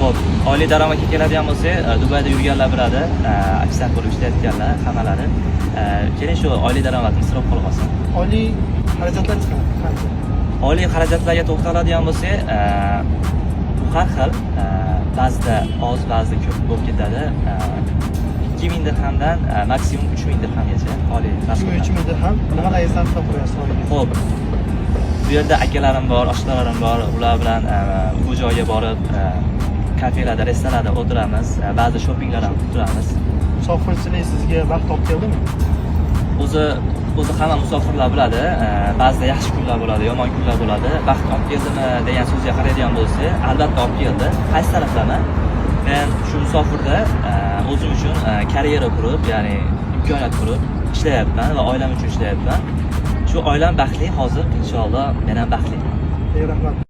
Xo'p, oliy daromadga keladigan bo'lsak, Dubayda yurganlar biladi, aksar bo'lib ishlayotganlar hammalari. Keling shu oliy daromadni isrof qilib olsin. Oliy xarajatlar qancha? Oliy xarajatlarga to'xtaladigan bo'lsak, bu har xil, ba'zida oz, ba'zida ko'p bo'lib ketadi. 2000 dirhamdan maksimum 3000 dirhamgacha oliy rasmlar. 3000 dirham. Nimadan sarf qo'yasiz oyga? Xo'p. Bu yerda akalarim bor, oshnalarim bor. Ular bilan bu joyga borib, kafelarda, restoranlarda o'tiramiz, ba'zi shoppinglar ham qilamiz. Musofirchilik sizga vaqt olib keldimi? O'zi hamma musofirlar biladi, ba'zida yaxshi kunlar bo'ladi, yomon kunlar bo'ladi. Vaqt olib keldimi degan so'zga qaraydigan bo'lsa, albatta olib keldi. Qaysi taraflama? Men shu musofirda o'zim uchun karyera qurib, ya'ni imkoniyat qurib ishlayapman va oilam uchun ishlayapman. Shu oilam baxtli hozir, inshaalloh men ham baxtliman. Rahmat.